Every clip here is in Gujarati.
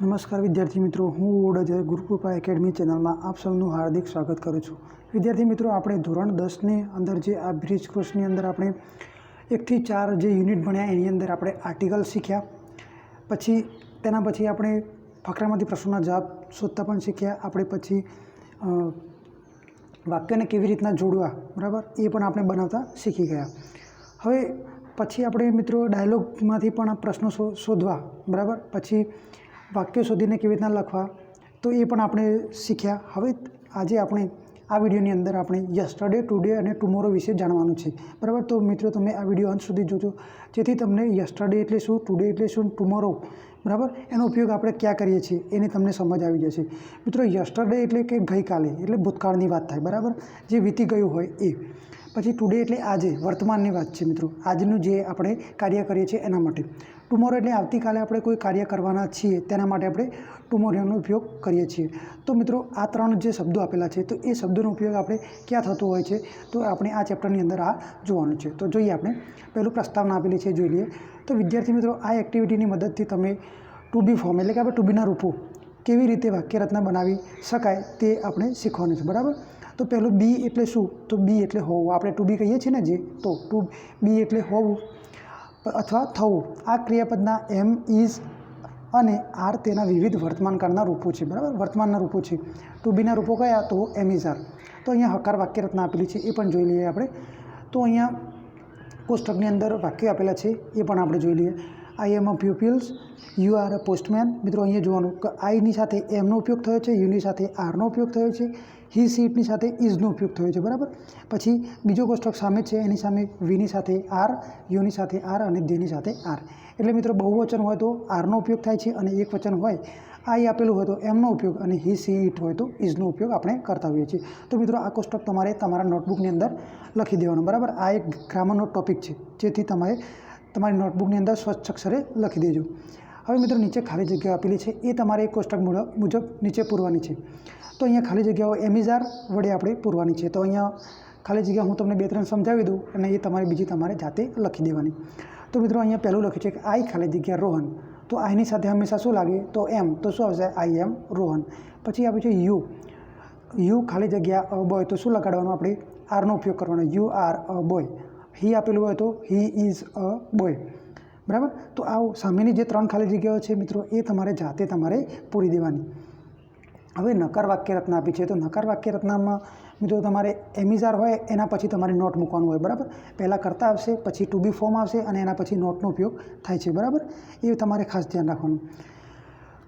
નમસ્કાર વિદ્યાર્થી મિત્રો, હું ઓડજય ગુરુકૃપા એકેડમી ચેનલમાં આપ સૌનું હાર્દિક સ્વાગત કરું છું. વિદ્યાર્થી મિત્રો, આપણે ધોરણ 10ની અંદર જે આ બ્રિજ કોર્સની અંદર આપણે 1 થી 4 જે યુનિટ ભણ્યા એની અંદર આપણે આર્ટિકલ શીખ્યા. પછી તેના પછી આપણે ફકરામાંથી પ્રશ્નોના જવાબ શોધતા પણ શીખ્યા. આપણે પછી વાક્યને કેવી રીતના જોડવા, બરાબર, એ પણ આપણે બનાવતા શીખી ગયા. હવે પછી આપણે મિત્રો ડાયલોગમાંથી પણ પ્રશ્નો શોધવા, બરાબર, પછી વાક્યો શોધીને કેવી રીતના લખવા, તો એ પણ આપણે શીખ્યા. હવે આજે આપણે આ વિડીયોની અંદર આપણે યસ્ટરડે, ટુડે અને ટુમોરો વિશે જાણવાનું છે, બરાબર. તો મિત્રો તમે આ વિડીયો અંત સુધી જોજો, જેથી તમને યસ્ટરડે એટલે શું, ટુડે એટલે શું, ટુમોરો, બરાબર, એનો ઉપયોગ આપણે ક્યાં કરીએ છીએ એની તમને સમજ આવી જશે. મિત્રો યસ્ટરડે એટલે કે ગઈકાલે, એટલે ભૂતકાળની વાત થાય, બરાબર, જે વીતી ગયું હોય એ. પછી ટુડે એટલે આજે, વર્તમાનની વાત છે મિત્રો, આજનું જે આપણે કાર્ય કરીએ છીએ એના માટે. ટુમોરો એટલે આવતીકાલે આપણે કોઈ કાર્ય કરવાના છીએ તેના માટે આપણે ટુમોરોનો ઉપયોગ કરીએ છીએ. તો મિત્રો આ 3 જે શબ્દો આપેલા છે, તો એ શબ્દોનો ઉપયોગ આપણે ક્યાં થતો હોય છે, તો આપણે આ ચેપ્ટરની અંદર આ જોવાનું છે. તો જોઈએ, આપણે પહેલું પ્રસ્તાવના આપેલી છે, જોઈ લઈએ. તો વિદ્યાર્થી મિત્રો, આ એક્ટિવિટીની મદદથી તમે ટુ બી ફોર્મ એટલે કે આપણે ટુ બીના રૂપો કેવી રીતે વાક્યરચના બનાવી શકાય તે આપણે શીખવાનું છે, બરાબર. તો પહેલું બી એટલે શું, તો બી એટલે હોવું. આપણે ટુ બી કહીએ છીએ ને જે, તો ટુ બી એટલે હોવું અથવા થવું. આ ક્રિયાપદના એમ, ઇઝ અને આર તેના વિવિધ વર્તમાનકાળના રૂપો છે, બરાબર, વર્તમાનના રૂપો છે. ટુ બીના રૂપો કયા, તો એમ, ઇઝ, આર. તો અહીંયા હકાર વાક્યરચના આપેલી છે, એ પણ જોઈ લઈએ આપણે. તો અહીંયા કોષ્ટકની અંદર વાક્યો આપેલા છે, એ પણ આપણે જોઈ લઈએ. I am a pupils, you are a postman. મિત્રો અહીંયા જોવાનું કે આઈની સાથે એમનો ઉપયોગ થયો છે, યુની સાથે આરનો ઉપયોગ થયો છે, હી સીટની સાથે ઇઝનો ઉપયોગ થયો છે, બરાબર. પછી બીજો કોષ્ટક સામે છે, એની સામે વીની સાથે આર, યુની સાથે આર અને દેની સાથે આર. એટલે મિત્રો બહુવચન હોય તો આરનો ઉપયોગ થાય છે, અને એક વચન હોય આઈ આપેલું હોય તો એમનો ઉપયોગ, અને હી સી ઇટ હોય તો ઇઝનો ઉપયોગ આપણે કરતા હોઈએ છીએ. તો મિત્રો આ કોષ્ટક તમારે તમારા નોટબુકની અંદર લખી દેવાનું, બરાબર. આ એક ગ્રામરનો ટોપિક છે, જેથી તમારે તમારી નોટબુકની અંદર સ્વચ્છ અક્ષરે લખી દેજો. હવે મિત્રો નીચે ખાલી જગ્યાઓ આપેલી છે, એ તમારે એક કોષ્ટક મુજબ નીચે પૂરવાની છે. તો અહીંયા ખાલી જગ્યાઓ એમ, ઇઝ, આર વડે આપણે પૂરવાની છે. તો અહીંયા ખાલી જગ્યા હું તમને 2-3 સમજાવી દઉં, અને એ તમારે જાતે લખી દેવાની. તો મિત્રો અહીંયા પહેલું લખ્યું છે કે આઈ ખાલી જગ્યા રોહન. તો આઈની સાથે હંમેશા શું લાગે, તો એમ. તો શું આવશે, આઈ એમ રોહન. પછી આપ્યું છે યુ, યુ ખાલી જગ્યા અ બોય. તો શું લગાડવાનું, આપણે આરનો ઉપયોગ કરવાનો, યુ આર અ બોય. હી આપેલું હોય તો હી ઇઝ અ બોય, બરાબર. તો આ સામેની જે 3 ખાલી જગ્યાઓ છે મિત્રો, એ તમારે જાતે પૂરી દેવાની. હવે નકાર વાક્યરચના આપી છે, તો નકાર વાક્યરચનામાં મિત્રો તમારે એમ, ઇઝ, આર હોય એના પછી તમારે નોટ મૂકવાનું હોય, બરાબર. પહેલાં કરતા આવશે, પછી ટુ બી ફોર્મ આવશે, અને એના પછી નોટનો ઉપયોગ થાય છે, બરાબર. એ તમારે ખાસ ધ્યાન રાખવાનું.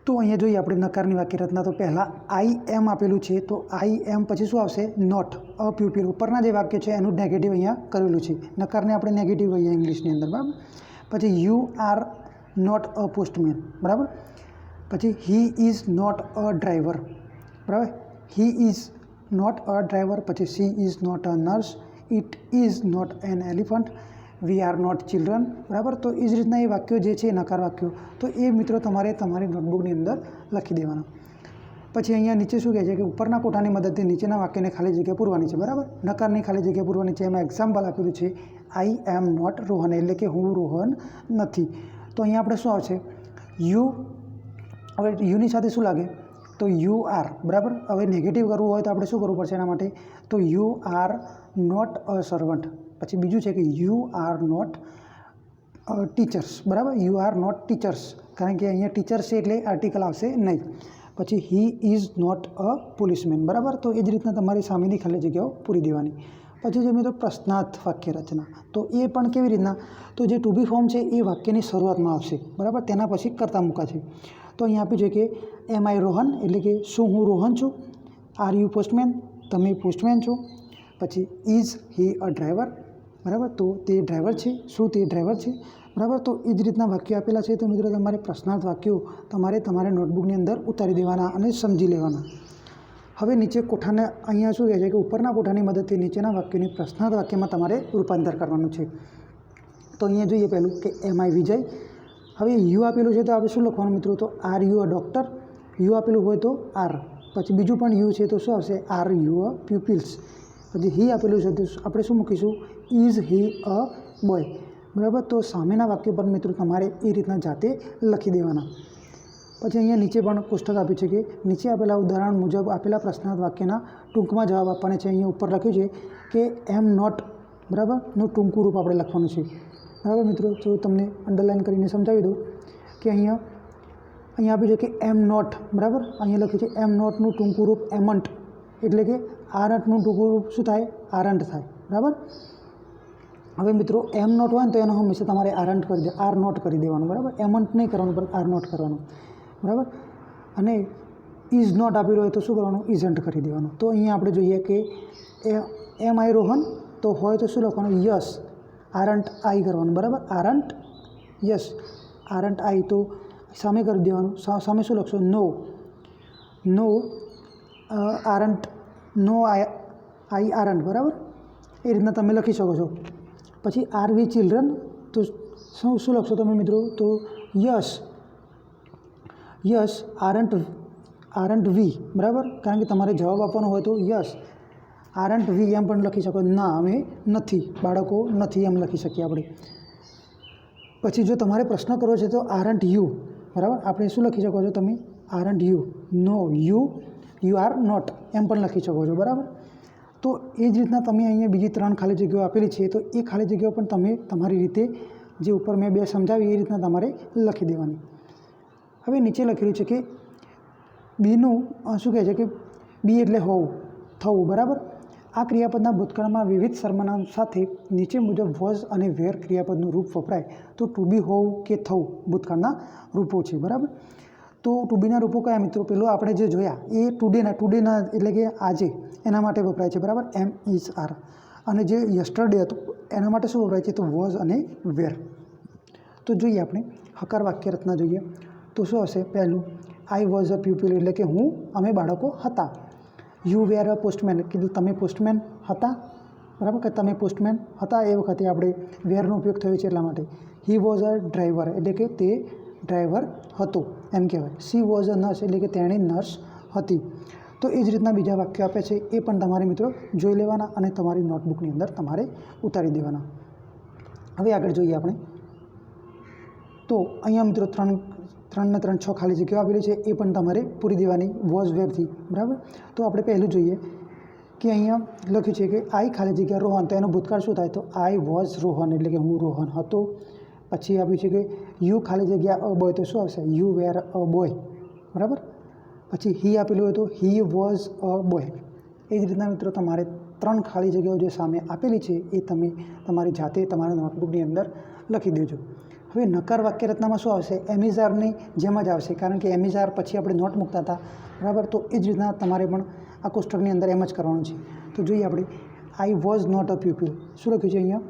તો અહીંયા જોઈએ આપણે નકારની વાક્યરચના. તો પહેલાં આઈ એમ આપેલું છે, તો આઈ એમ પછી શું આવશે, નોટ અ પ્યુપિલ. ઉપરના જે વાક્ય છે એનું નેગેટિવ અહીંયા કરેલું છે. નકારને આપણે નેગેટિવ કહીએ ઇંગ્લિશની અંદર, બરાબર. પછી you are not a postman, બરાબર. પછી he is not a driver, બરાબર. He is not a driver. પછી she is not a nurse. It is not an elephant. We are not children, બરાબર. તો એ જ રીતના એ વાક્યો જે છે, નકાર વાક્યો, તો એ મિત્રો તમારે તમારી નોટબુકની અંદર લખી દેવાના. પછી અહીંયા નીચે શું કહે છે કે ઉપરના કોઠાની મદદથી નીચેના વાક્યને ખાલી જગ્યા પૂરવાની છે, બરાબર. નકારની ખાલી જગ્યા પૂરવાની છે. એમાં એક્ઝામ્પલ આપેલું છે, આઈ એમ નોટ રોહન, એટલે કે હું રોહન નથી. તો અહીંયા આપણે શું આવશે, યુ. હવે યુની સાથે શું લાગે, તો યુ આર, બરાબર. હવે નેગેટિવ કરવું હોય તો આપણે શું કરવું પડશે એના માટે, તો you are not a servant. પછી બીજું છે કે યુ આર નોટ ટીચર્સ, બરાબર. યુ આર નોટ ટીચર્સ, કારણ કે અહીંયા ટીચર્સ છે એટલે આર્ટિકલ આવશે નહીં. પછી he is not a policeman, બરાબર. તો એ જ રીતના તમારી સામેની ખાલી જગ્યાઓ પૂરી દેવાની. પછી જે મિત્રો પ્રશ્નાર્થ વાક્ય રચના, તો એ પણ કેવી રીતના, તો જે ટુ બી ફોર્મ છે એ વાક્યની શરૂઆતમાં આવશે, બરાબર. તેના પછી કરતા મૂકા છે. તો અહીંયા આપ્યું છે કે એમ આઈ રોહન, એટલે કે શું હું રોહન છું. આર યુ પોસ્ટમેન, તમે પોસ્ટમેન છો. પછી ઇઝ હી અ ડ્રાઈવર, બરાબર. તો તે ડ્રાઈવર છે, શું તે ડ્રાઈવર છે, બરાબર. તો એ જ રીતના વાક્યો આપેલા છે. તો મિત્રો તમારે પ્રશ્નાર્થ વાક્યો તમારે નોટબુકની અંદર ઉતારી દેવાના અને સમજી લેવાના. હવે નીચે કોઠાને અહીંયા શું કહે છે કે ઉપરના કોઠાની મદદથી નીચેના વાક્યોની પ્રશ્નાર્થ વાક્યમાં તમારે રૂપાંતર કરવાનું છે. તો અહીંયા જોઈએ પહેલું કે એમ આઈ વિજય. હવે યુ આપેલું છે તો આપણે શું લખવાનું મિત્રો, તો are you a doctor. You આપેલું હોય તો આર. પછી બીજું પણ યુ છે તો શું આવશે, આર યુ અ પ્યુપિલ્સ. પછી હી આપેલું છે તો આપણે શું મૂકીશું, ઇઝ હી અ બોય, બરાબર. તો સામેના વાક્યો પર મિત્રો તમારે એ રીતના જાતે લખી દેવાના. પછી અહીંયા નીચે પણ કોષ્ટક આપ્યું છે કે નીચે આપેલા ઉદાહરણ મુજબ આપેલા પ્રશ્નાર્થ વાક્યના ટૂંકમાં જવાબ આપવાના છે. અહીંયા ઉપર લખ્યું છે કે એમ નોટ, બરાબર, નું ટૂંકું રૂપ આપણે લખવાનું છે. બરાબર મિત્રો, તો તમને અંડરલાઇન કરીને સમજાવી દઉં કે અહીંયા આપ્યું છે કે એમ નોટ, બરાબર, અહીંયા લખ્યું છે એમ નોટનું ટૂંકું રૂપ એમન્ટ, એટલે કે આરન્ટનું ટૂંકું રૂપ શું થાય? આરન્ટ થાય. બરાબર. હવે મિત્રો એમ નોટ હોય ને તો એનો હંમેશા તમારે આર નોટ કરી દેવાનું. બરાબર, એમન્ટ નહીં કરવાનું પણ આર નોટ કરવાનું. બરાબર. અને ઇઝ નોટ આપેલું હોય તો શું કરવાનું? ઇઝન્ટ કરી દેવાનું. તો અહીંયા આપણે જોઈએ કે એમ આઈ રોહન, તો હોય તો શું લખવાનું? યસ આરન્ટ આઈ કરવાનું. બરાબર, આરન્ટ યસ આરન્ટ આઈ, તો સામે કરી દેવાનું. સામે શું લખશો? નો આરન્ટ, નો આઈ આરન્ટ. બરાબર, એ રીતના તમે લખી શકો છો. પછી આર વી ચિલ્ડ્રન, તો શું લખશો તમે મિત્રો? તો યસ આરન્ટ વી. બરાબર, કારણ કે તમારે જવાબ આપવાનો હોય તો યસ આરન્ટ વી એમ પણ લખી શકો. ના, અમે નથી, બાળકો નથી, એમ લખી શકીએ આપણે. પછી જો તમારે પ્રશ્ન કરવો છે તો આરન્ટ યુ. બરાબર, આપણે શું લખી શકો છો તમે? Aren't you. No you are not, એમ પણ લખી શકો છો. બરાબર, તો એ જ રીતના તમે અહીંયા બીજી 3 ખાલી જગ્યાઓ આપેલી છે, તો એ ખાલી જગ્યાઓ પણ તમે તમારી રીતે જે ઉપર મેં 2 સમજાવી એ રીતના તમારે લખી દેવાની. હવે નીચે લખેલું છે કે બીનું શું કહે છે કે બી એટલે હોવું, થવું. બરાબર, આ ક્રિયાપદના ભૂતકાળમાં વિવિધ સર્વનામ સાથે નીચે મુજબ વોઝ અને વેર ક્રિયાપદનું રૂપ વપરાય તો ટુ બી, હોવું કે થવું ભૂતકાળના રૂપો છે. બરાબર, તો ટુ બીના રૂપો કયા મિત્રો? પેલું આપણે જે જોયા એ ટુડેના એટલે કે આજે, એના માટે વપરાય છે. બરાબર, એમ ઇઝ આર. અને જે યસ્ટરડે હતું એના માટે શું વપરાય છે? તો વોઝ અને વેર. તો જોઈએ આપણે હકાર વાક્ય રચના જોઈએ તો શું હશે? પહેલું, આઈ વોઝ અ પ્યુપિલ, એટલે કે અમે બાળકો હતા. યુ વેર અ પોસ્ટમેન, કીધું તમે પોસ્ટમેન હતા. બરાબર, કે તમે પોસ્ટમેન હતા એ વખતે આપણે વેરનો ઉપયોગ થયો છે એટલા માટે. હી વોઝ અ ડ્રાઈવર, એટલે કે તે ડ્રાઈવર હતો એમ કહેવાય. સી વોઝ અ નર્સ, એટલે કે તેણી નર્સ હતી. તો એ જ રીતના બીજા વાક્યો આપે છે, એ પણ તમારે મિત્રો જોઈ લેવાના અને તમારી નોટબુકની અંદર તમારે ઉતારી દેવાના. હવે આગળ જોઈએ આપણે. તો અહીંયા મિત્રો 3 ને 3 6 ખાલી જગ્યાઓ આપેલી છે, એ પણ તમારે પૂરી દેવાની વોઝ વેરથી. બરાબર, તો આપણે પહેલું જોઈએ કે અહીંયા લખ્યું છે કે આઈ ખાલી જગ્યા રોહન, તો એનો ભૂતકાળ શું થાય? તો આઈ વોઝ રોહન, એટલે કે હું રોહન હતો. પછી આપ્યું છે કે યુ ખાલી જગ્યા અ બોય, તો શું આવશે? You were a boy. બરાબર, પછી હી આપેલું હોય તો હી વોઝ અ બોય. એ જ રીતના મિત્રો તમારે 3 ખાલી જગ્યાઓ જે સામે આપેલી છે એ તમે તમારી જાતે તમારા નોટબુકની અંદર લખી દેજો. હવે નકાર વાક્ય રચનામાં શું આવશે? એમિઝારની જેમ જ આવશે, કારણ કે એમિઝાર પછી આપણે નોટ મૂકતા હતા. બરાબર, તો એ જ રીતના તમારે પણ આ કોષ્ટકની અંદર એમ જ કરવાનું છે. તો જોઈએ આપણે I was not a pupil. શું લખ્યું છે અહીંયા?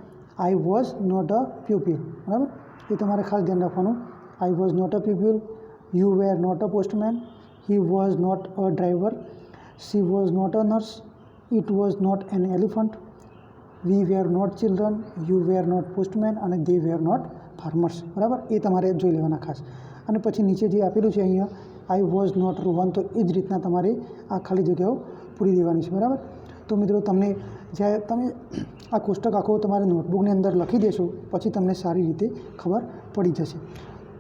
I was not a pupil. બરાબર, એ તમારે ખાસ ધ્યાન રાખવાનું. I was not a pupil, you were not a postman, he was not a driver, she was not a nurse, it was not an elephant, we were not children, you were not postman અને દે વેર નોટ ફાર્મર્સ. બરાબર, એ તમારે જોઈ લેવાના ખાસ. અને પછી નીચે જે આપેલું છે અહીંયા આઈ વોઝ નોટ રોહન, તો એ જ રીતના તમારે આ ખાલી જગ્યાઓ પૂરી દેવાની છે. બરાબર, તો મિત્રો તમને જ્યારે તમે આ કોષ્ટક આખો તમારી નોટબુકની અંદર લખી દેશો પછી તમને સારી રીતે ખબર પડી જશે.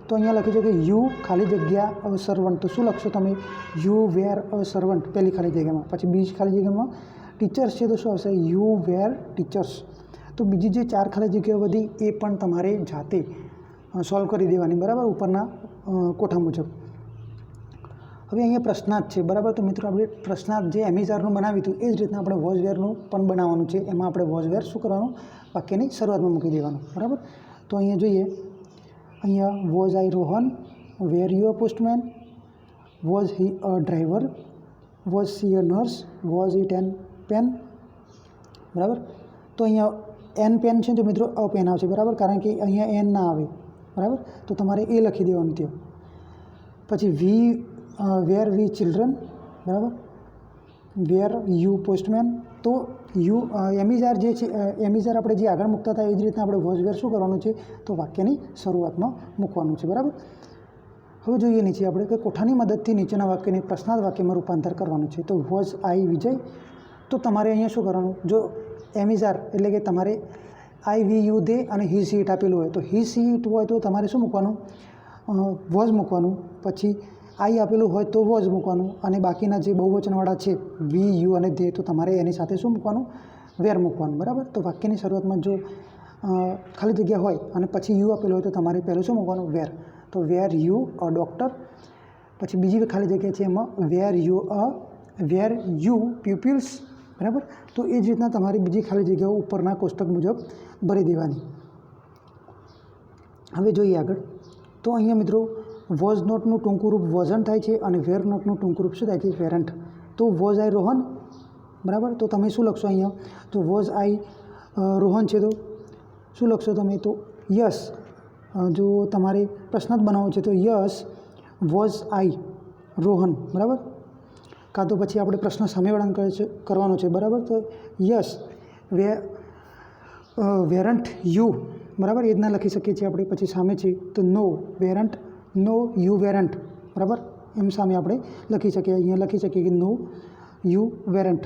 તો અહીંયા લખ્યું છે કે યુ ખાલી જગ્યા અ સર્વન્ટ, તો શું લખશો તમે? યુ વેર અ સર્વન્ટ પહેલી ખાલી જગ્યામાં. પછી બીજી ખાલી જગ્યામાં ટીચર્સ છે તો શું આવશે? You were teachers. તો બીજી જે 4 ખાલી જગ્યાઓ બધી એ પણ તમારે જાતે સોલ્વ કરી દેવાની. બરાબર, ઉપરના કોઠા મુજબ. હવે અહીંયા પ્રશ્નાર્થ છે. બરાબર, તો મિત્રો આપણે પ્રશ્નાર્થ જે એમિઝારનું બનાવ્યું હતું એ જ રીતના આપણે વોઝ વેરનું પણ બનાવવાનું છે. એમાં આપણે વોઝ વેર શું કરવાનું? વાક્યની શરૂઆતમાં મૂકી દેવાનું. બરાબર, તો અહીંયા જોઈએ. અહીંયા was I Rohan, were you a postman, was he a driver, was she a nurse, was it an pen. બરાબર, તો અહીંયા એન પેન છે તો મિત્રો અ પેન આવશે. બરાબર, કારણ કે અહીંયા એન ના આવે. બરાબર, તો તમારે એ લખી દેવાનું ત્યાં. પછી વેર વી ચિલ્ડ્રન. બરાબર, વેર યુ પોસ્ટમેન. તો યુ એમિઝાર જે છે, એમિઝાર આપણે જે આગળ મૂકતા હતા એ જ રીતના આપણે વોઝ વેર શું કરવાનું છે? તો વાક્યની શરૂઆતમાં મૂકવાનું છે. બરાબર, હવે જોઈએ નીચે આપણે કે કોઠાની મદદથી નીચેના વાક્યને પ્રશ્નાર્થ વાક્યમાં રૂપાંતર કરવાનું છે. તો વોઝ આઈ વિજય, તો તમારે અહીંયા શું કરવાનું? જો એમિઝાર એટલે કે તમારે આઈ વી યુ દે અને હી સી ઇટ આપેલું હોય તો હી સી ઇટ હોય તો તમારે શું મૂકવાનું? વોઝ મૂકવાનું. પછી આઈ આપેલું હોય તો વોઝ મૂકવાનું, અને બાકીના જે બહુવચનવાળા છે વી, યુ અને ધે, તો તમારે એની સાથે શું મૂકવાનું? વેર મૂકવાનું, બરાબર. તો વાક્યની શરૂઆતમાં જો ખાલી જગ્યા હોય અને પછી યુ આપેલું હોય તો તમારે પહેલું શું મૂકવાનું? વેર. તો વેર યુ અ ડૉક્ટર. પછી બીજી ખાલી જગ્યા છે એમાં વેર યુ પ્યુપિલ્સ, બરાબર. તો એ જ રીતના તમારી બીજી ખાલી જગ્યાઓ ઉપરના કોષ્ટક મુજબ ભરી દેવાની. હવે જોઈએ આગળ. તો અહીંયા મિત્રો વોઝ નોટનું ટૂંકું રૂપ વોઝન્ટ થાય છે અને વેર નોટનું ટૂંકું રૂપ શું થાય છે? વેરન્ટ. તો વોઝ આઈ રોહન, બરાબર. તો તમે શું લખશો અહીંયા? તો વોઝ આઈ રોહન છે તો શું લખશો તમે? તો યસ. જો તમારે પ્રશ્ન જ બનાવવો છે તો યસ વોઝ આઈ રોહન, બરાબર. કાં તો પછી આપણે પ્રશ્ન સામેવાળાને કરવાનો છે, બરાબર. તો યસ વેરન્ટ યુ, બરાબર. એ જ ના લખી શકીએ છીએ આપણે. પછી સામે છે તો નો વેરન્ટ, નો યુ વેરન્ટ, બરાબર. એમ સામે આપણે લખી શકીએ. અહીંયા લખી શકીએ કે નો યુ વેરન્ટ.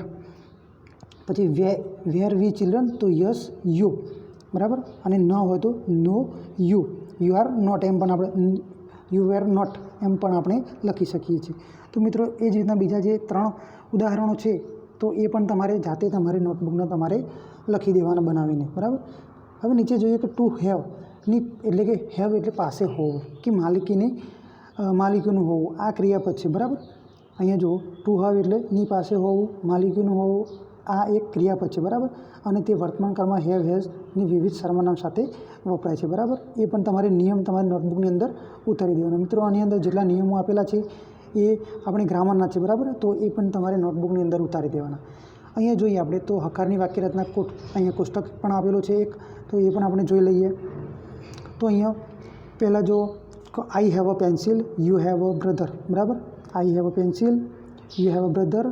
પછી વેર વી ચિલ્ડ્રન, તો યસ યુ, બરાબર. અને ન હોય તો નો યુ આર નોટ, એમ પણ આપણે યુ વેર નોટ એમ પણ આપણે લખી શકીએ છીએ. તો મિત્રો એ જ રીતના બીજા જે 3 ઉદાહરણો છે તો એ પણ તમારે જાતે તમારી નોટબુકમાં તમારે લખી દેવાના બનાવીને, બરાબર. હવે નીચે જોઈએ કે ટુ હેવની એટલે કે હેવ એટલે પાસે હોવું કે માલિકીનું હોવું, આ ક્રિયાપદ છે, બરાબર. અહીંયા જુઓ ટુ હેવ એટલે ની પાસે હોવું, માલિકીનું હોવું, આ એક ક્રિયાપદ છે, બરાબર. અને તે વર્તમાન કાળમાં હેવ હેઝની વિવિધ સર્વનામ સાથે વપરાય છે, બરાબર. એ પણ તમારે નિયમ તમારી નોટબુકની અંદર ઉતારી દેવાના. મિત્રો આની અંદર જેટલા નિયમો આપેલા છે એ આપણે ગ્રામરના છે, બરાબર. તો એ પણ તમારે નોટબુકની અંદર ઉતારી દેવાના. અહીંયા જોઈએ આપણે તો હકારની વાક્યરચના અહીંયા કોષ્ટક પણ આપેલું છે એક, તો એ પણ આપણે જોઈ લઈએ. તો અહીંયા પહેલાં જો I have a pencil, you have a brother, બરાબર. I have a pencil, you have a brother,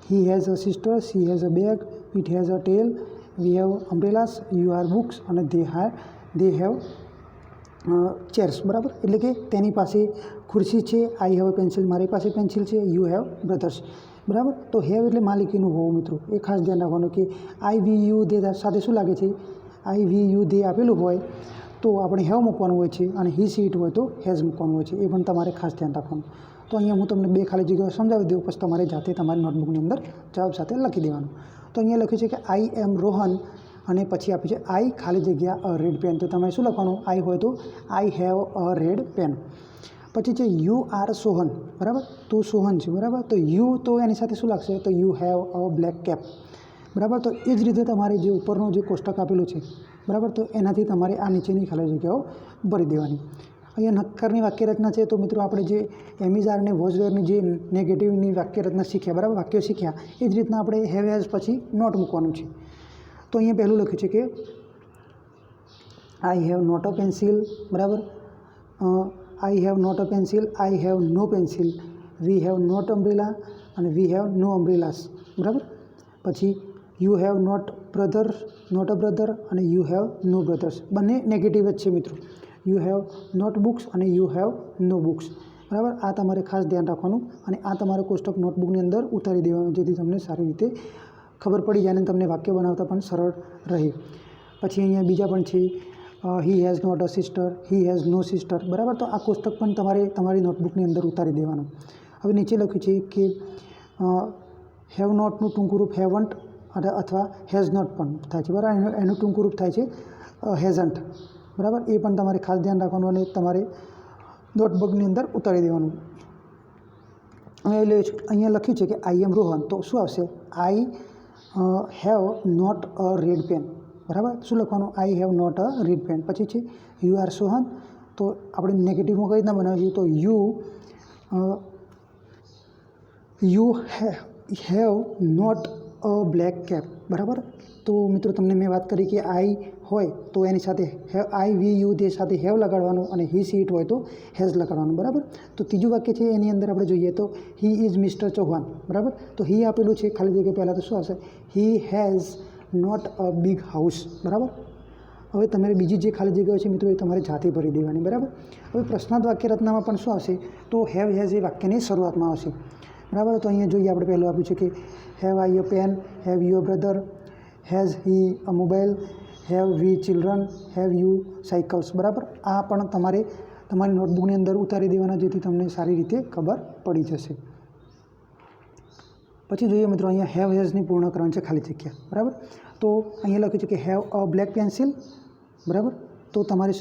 he has a sister, she has a bag, it has a tail, we have umbrellas, you are books અને they have chairs, બરાબર. એટલે કે તેની પાસે ખુરશી છે, આઈ હેવ અ પેન્સિલ મારી પાસે પેન્સિલ છે, યુ હેવ બ્રધર્સ, બરાબર. તો હેવ એટલે માલિકીનું હોવું. મિત્રો એ ખાસ ધ્યાન રાખવાનું કે આઈ વી યુ દે સાથે શું લાગે છે? આઈ વી યુ દે આપેલું હોય તો આપણે હેવ મૂકવાનું હોય છે, અને હી સી ઇટ હોય તો હેઝ મૂકવાનું હોય છે. એ પણ તમારે ખાસ ધ્યાન રાખવાનું. તો અહીંયા હું તમને 2 ખાલી જગ્યાઓ સમજાવી દઉં, પછી તમારે જાતે તમારી નોટબુકની અંદર જવાબ સાથે લખી દેવાનું. તો અહીંયા લખ્યું છે કે આઈ એમ રોહન, અને પછી આપ્યું છે આઈ ખાલી જગ્યા અ રેડ પેન. તો તમારે શું લખવાનું? આઈ હોય તો I have a red pen. પછી છે યુ આર સોહન, બરાબર. તું સોહન છે, બરાબર. તો યુ તો એની સાથે શું લાગશે? તો you have a black cap, બરાબર. તો એ જ રીતે તમારે જે ઉપરનું જે કોષ્ટક આપેલું છે, બરાબર, તો એનાથી તમારે આ નીચેની ખાલી જગ્યાઓ ભરી દેવાની. અહીંયા નક્કરની વાક્યરચના છે. તો મિત્રો આપણે જે એમિઝાર અને વોઝવેરની જે નેગેટિવની વાક્યરચના શીખ્યા, બરાબર, વાક્યો શીખ્યા, એ જ રીતના આપણે હેવ હેઝ પછી નોટ મૂકવાનું છે. તો અહીંયા પહેલું લખ્યું છે કે I have not a pencil, બરાબર. I have not a pencil, I have no pencil, we have not umbrella અને વી હેવ નો અમ્બ્રેલાસ, બરાબર. પછી you have not a brother અને યુ હેવ નો બ્રધર્સ. બંને નેગેટિવ જ છે મિત્રો. યુ હેવ નોટ બુક્સ અને યુ હેવ નો બુક્સ, બરાબર. આ તમારે ખાસ ધ્યાન રાખવાનું, અને આ તમારે કોષ્ટક નોટબુકની અંદર ઉતારી દેવાનું, જેથી તમને સારી રીતે ખબર પડી જાય અને તમને વાક્ય બનાવતા પણ સરળ રહે. પછી અહીંયા બીજા પણ છે he has not a sister, he has no sister, બરાબર. તો આ કોષ્ટક પણ તમારે તમારી નોટબુકની અંદર ઉતારી દેવાનું. હવે નીચે લખ્યું છે કે હેવ નોટનું ટૂંકું રૂપ હેવન્ટ અથવા હેઝ નોટ પણ થાય છે, બરાબર. એનું ટૂંકું રૂપ થાય છે હેઝન્ટ, બરાબર. એ પણ તમારે ખાસ ધ્યાન રાખવાનું અને તમારે નોટબુકની અંદર ઉતારી દેવાનું. અહીંયા લખ્યું છે કે આઈ એમ રોહન, તો શું આવશે? I have not a red pen, બરાબર. શું લખવાનું? I have not a red pen. પછી છે યુ આર સોહન, તો આપણે નેગેટિવમાં કઈ રીતના બનાવીએ? તો you have not a black cap, બરાબર. તો મિત્રો તમને મેં વાત કરી કે આઈ હોય તો એની સાથે આઈ વી યુ દે સાથે હેવ લગાડવાનું, અને હી સી ઇટ હોય તો હેઝ લગાડવાનું, બરાબર. તો ત્રીજું વાક્ય છે એની અંદર આપણે જોઈએ તો હી ઇઝ મિસ્ટર ચૌહાણ, બરાબર. તો હી આપેલું છે ખાલી જગ્યા પહેલાં, તો શું આવશે? He has not a big house, બરાબર. હવે તમારે બીજી જે ખાલી જગ્યાઓ છે મિત્રો એ તમારે જાતે ભરી દેવાની, બરાબર. હવે પ્રશ્નાર્થ વાક્યરચનામાં પણ શું આવશે? તો હેવ હેઝ એ વાક્યની શરૂઆતમાં આવશે, બરાબર. તો અહીંયા જોઈએ આપણે પહેલું આપ્યું છે કે have I a pen, have you a brother, has he a mobile, have we children, have you cycles, બરાબર. આ પણ તમારે તમારી નોટબુકની અંદર ઉતારી દેવાના, જેથી તમને સારી રીતે ખબર પડી જશે. પછી જોઈએ મિત્રો, અહીંયા હેવ હેઝની પૂર્ણ કરવાની છે ખાલી જગ્યા, બરાબર. તો અહીંયા લખ્યું છે કે હેવ અ બ્લેક પેન્સિલ, બરાબર. તો તમારે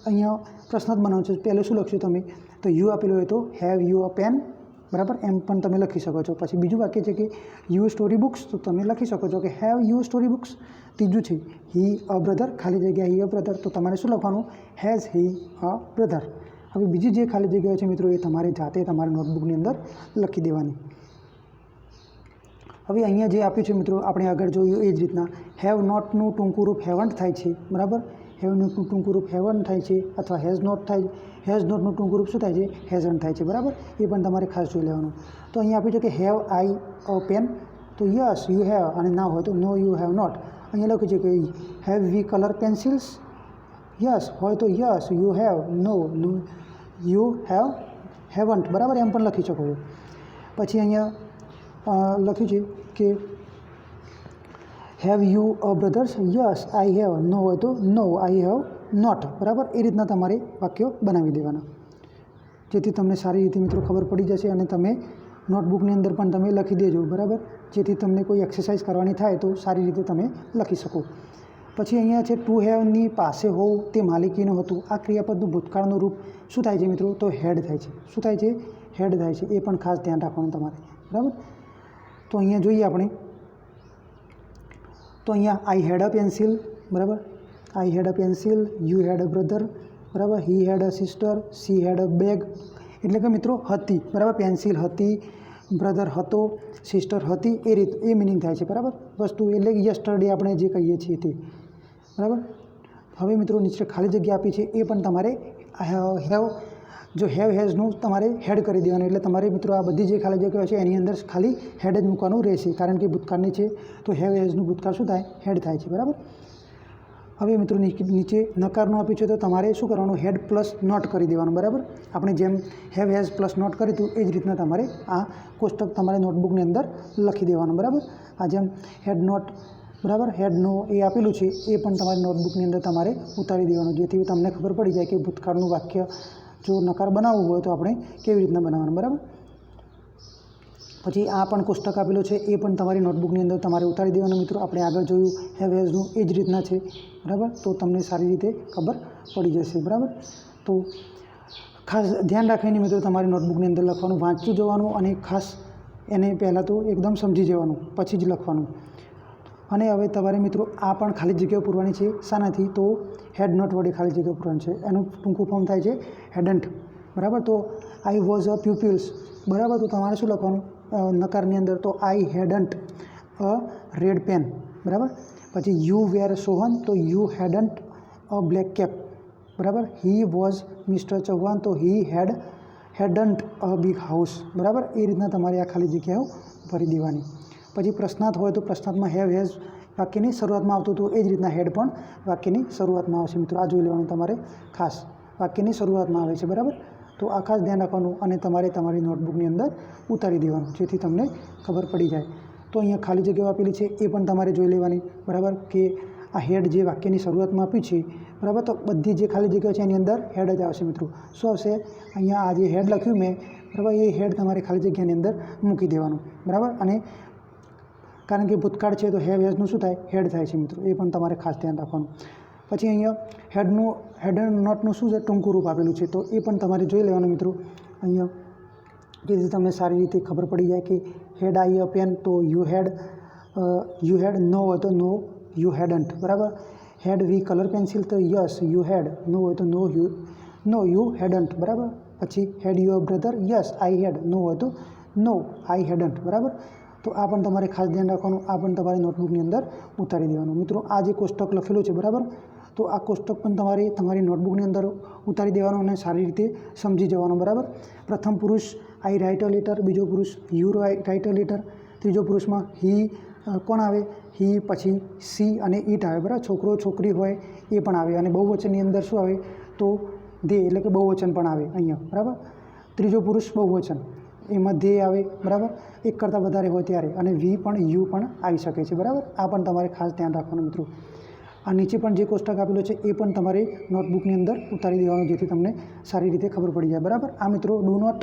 અહીંયા પ્રશ્ન જ બનાવવાનો છે. પહેલું શું લખશો તમે? તો યુ આપેલું હોય તો હેવ યુ અ પેન, બરાબર, એમ પણ તમે લખી શકો છો. પછી બીજું વાક્ય છે કે યુ સ્ટોરી બુક્સ, તો તમે લખી શકો છો કે હેવ યુ સ્ટોરી બુક્સ. ત્રીજું છે હી અ બ્રધર, ખાલી જગ્યા હી અ બ્રધર, તો તમારે શું લખવાનું? Has he a brother. હવે બીજી જે ખાલી જગ્યાઓ છે મિત્રો, એ તમારે જાતે તમારી નોટબુકની અંદર લખી દેવાની. હવે અહીંયા જે આપ્યું છે મિત્રો, આપણે આગળ જોયું એ જ રીતના હેવ નોટનું ટૂંકું રૂપ હેવન્ટ થાય છે, બરાબર. હેવ નોટનું ટૂંકું રૂપ હેવન્ટ થાય છે, અથવા હેઝ નોટ થાય. હેઝ નોટનું ટૂંકું રૂપ શું થાય છે? હેઝન્ટ થાય છે, બરાબર. એ પણ તમારે ખાસ જોઈ લેવાનું. તો અહીંયા આપ્યું છે કે હેવ આઈ અ પેન, તો યસ યુ હેવ, અને ના હોય તો નો યુ હેવ નોટ. અહીંયા લખ્યું છે કે have we colour pencils, yes હોય તો yes you have, no you haven't, બરાબર, એમ પણ લખી શકો છો. પછી અહીંયા લખ્યું છે કે have you a brothers, yes I have, no હોય તો નો આઈ હેવ નોટ, બરાબર. એ રીતના તમારે વાક્યો બનાવી દેવાના, જેથી તમને સારી રીતે મિત્રો ખબર પડી જશે, અને તમે નોટબુકની અંદર પણ તમે લખી દેજો, બરાબર, જેથી તમને કોઈ એક્સરસાઇઝ કરવાની થાય તો સારી રીતે તમે લખી શકો. પછી અહીંયા છે ટુ હેવની પાસે હોવું તે માલિકીનું હતું. આ ક્રિયાપદનું ભૂતકાળનું રૂપ શું થાય છે મિત્રો? તો હેડ થાય છે. શું થાય છે? હેડ થાય છે. એ પણ ખાસ ધ્યાન રાખવાનું તમારે, બરાબર. તો અહીંયા જોઈએ આપણે, તો અહીંયા આઈ હેડ અ પેન્સિલ, બરાબર. I had a pencil, you had a brother, બરાબર. He had a sister, she had a bag, એટલે કે મિત્રો હતી, બરાબર. પેન્સિલ હતી, બ્રધર હતો, સિસ્ટર હતી, એ મિનિંગ થાય છે, બરાબર. વસ્તુ એટલે યસ્ટરડે આપણે જે કહીએ છીએ તે, બરાબર. હવે મિત્રો નીચે ખાલી જગ્યા આપી છે, એ પણ તમારે હેવ હેઝનું તમારે હેડ કરી દેવાનું. એટલે તમારે મિત્રો આ બધી જે ખાલી જગ્યાઓ છે એની અંદર ખાલી હેડ જ મૂકવાનું રહેશે, કારણ કે ભૂતકાળની છે તો હેવ હેઝનું ભૂતકાળ શું થાય? હેડ થાય છે, બરાબર. હવે મિત્રો નીચે નકારનું આપ્યું છે, તો તમારે શું કરવાનું? હેડ પ્લસ નોટ કરી દેવાનું, બરાબર. આપણે જેમ હેવ હેઝ પ્લસ નોટ કરી હતું એ જ રીતના તમારે આ કોષ્ટક તમારે નોટબુકની અંદર લખી દેવાનું, બરાબર. આ જેમ હેડ નોટ, બરાબર, હેડ નો એ આપેલું છે એ પણ તમારી નોટબુકની અંદર તમારે ઉતારી દેવાનું, જેથી તમને ખબર પડી જાય કે ભૂતકાળનું વાક્ય જો નકાર બનાવવું હોય તો આપણે કેવી રીતના બનાવવાનું, બરાબર. પછી આ પણ કોષ્ટક આપેલું છે, એ પણ તમારી નોટબુકની અંદર તમારે ઉતારી દેવાનું મિત્રો. આપણે આગળ જોયું હેવ હેઝનું એ જ રીતના છે, બરાબર. તો તમને સારી રીતે ખબર પડી જશે, બરાબર. તો ખાસ ધ્યાન રાખીને મિત્રો તમારી નોટબુકની અંદર લખવાનું, વાંચતું જવાનું, અને ખાસ એને પહેલાં તો એકદમ સમજી જવાનું, પછી જ લખવાનું. અને હવે તમારે મિત્રો આ પણ ખાલી જગ્યાઓ પૂરવાની છે. શાનાથી? તો હેડ નોટ વડે ખાલી જગ્યાઓ પૂરવાની છે. એનું ટૂંકું ફોર્મ થાય છે હેડન્ટ, બરાબર. તો આઈ વોઝ અ પ્યુપિલ્સ, બરાબર. તો તમારે શું લખવાનું નકારની અંદર? તો આઈ હેડન્ટ અ રેડ પેન, બરાબર. પછી યુ વેર સોહન, તો you hadn't a black cap, બરાબર. હી વોઝ મિસ્ટર ચૌહાણ, તો હી હેડન્ટ અ બિગ હાઉસ, બરાબર. એ રીતના તમારે આ ખાલી જગ્યાઓ ભરી દેવાની. પછી પ્રશ્નાર્થ હોય તો પ્રશ્નાર્થમાં હેવ હેઝ વાક્યની શરૂઆતમાં આવતું હતું, એ જ રીતના હેડ પણ વાક્યની શરૂઆતમાં આવશે મિત્રો. આ જોઈ લેવાનું તમારે ખાસ, વાક્યની શરૂઆતમાં આવે છે, બરાબર. તો આ ખાસ ધ્યાન રાખવાનું, અને તમારે તમારી નોટબુકની અંદર ઉતારી દેવાનું, જેથી તમને ખબર પડી જાય. તો અહીંયા ખાલી જગ્યાઓ આપેલી છે એ પણ તમારે જોઈ લેવાની, બરાબર. કે આ હેડ જે વાક્યની શરૂઆતમાં આપ્યું છે, બરાબર. તો બધી જે ખાલી જગ્યાઓ છે એની અંદર હેડ જ આવશે મિત્રો. શું આવશે? અહીંયા આ જે હેડ લખ્યું મેં, બરાબર, એ હેડ તમારે ખાલી જગ્યાની અંદર મૂકી દેવાનું, બરાબર. અને કારણ કે ભૂતકાળ છે તો હેવ હેઝનું શું થાય? હેડ થાય છે મિત્રો. એ પણ તમારે ખાસ ધ્યાન રાખવાનું. પછી અહીંયા હેડ નોટનું શું છે? ટૂંકું રૂપ આપેલું છે, તો એ પણ તમારે જોઈ લેવાનું મિત્રો. અહીંયા જેથી તમને સારી રીતે ખબર પડી જાય કે હેડ આઈ અ પેન, તો યુ હેડ, નો હોય તો નો યુ હેડન્ટ, બરાબર. હેડ વી કલર પેન્સિલ, તો યસ યુ હેડ, નો હોય તો નો યુ હેડન્ટ, બરાબર. પછી had you a brother, yes I had, no હોય તો નો આઈ હેડન્ટ, બરાબર. તો આ પણ તમારે ખાસ ધ્યાન રાખવાનું, આ પણ તમારી નોટબુકની અંદર ઉતારી દેવાનું મિત્રો. આ જે કોષ્ટક લખેલું છે, બરાબર, તો આ કોષ્ટક પણ તમારે તમારી નોટબુકની અંદર ઉતારી દેવાનું, અને સારી રીતે સમજી જવાનું, બરાબર. પ્રથમ પુરુષ આઈ રાઇટ અ લેટર, બીજો પુરુષ યુ રાઇટ અ લેટર, ત્રીજો પુરુષમાં હી કોણ આવે? હી, પછી સી અને ઇટ આવે, બરાબર. છોકરો છોકરી હોય એ પણ આવે, અને બહુવચનની અંદર શું આવે? તો દે, એટલે કે બહુવચન પણ આવે અહીંયા, બરાબર. ત્રીજો પુરુષ બહુવચન, એમાં ધ્યેય આવે, બરાબર. એક કરતાં વધારે હોય ત્યારે, અને વી પણ યુ પણ આવી શકે છે, બરાબર. આ પણ તમારે ખાસ ધ્યાન રાખવાનું મિત્રો. આ નીચે પણ જે કોષ્ટક આપેલો છે એ પણ તમારે નોટબુકની અંદર ઉતારી દેવાનું, જેથી તમને સારી રીતે ખબર પડી જાય. બરાબર. આ મિત્રો ડુ નોટ,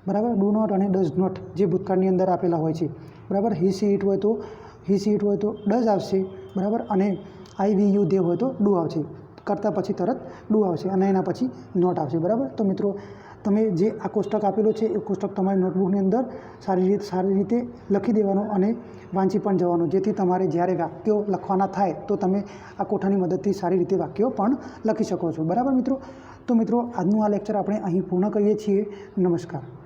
બરાબર, ડુ નોટ અને ડઝ નોટ જે ભૂતકાળની અંદર આપેલા હોય છે. બરાબર. હી સી ઇટ હોય તો ડઝ આવશે. બરાબર. અને આઈ વી યુ દે હોય તો ડુ આવશે. કરતાં પછી તરત ડુ આવશે અને એના પછી નોટ આવશે. બરાબર. તો મિત્રો તમે જે આ કોષ્ટક આપેલો છે એ કોષ્ટક તમારી નોટબુકની અંદર સારી રીતે લખી દેવાનો અને વાંચી પણ જવાનું, જેથી તમારે જ્યારે વાક્યો લખવાના થાય તો તમે આ કોઠાની મદદથી સારી રીતે વાક્યો પણ લખી શકો છો. બરાબર મિત્રો. તો મિત્રો આજનું આ લેક્ચર આપણે અહીં પૂર્ણ કરીએ છીએ. નમસ્કાર.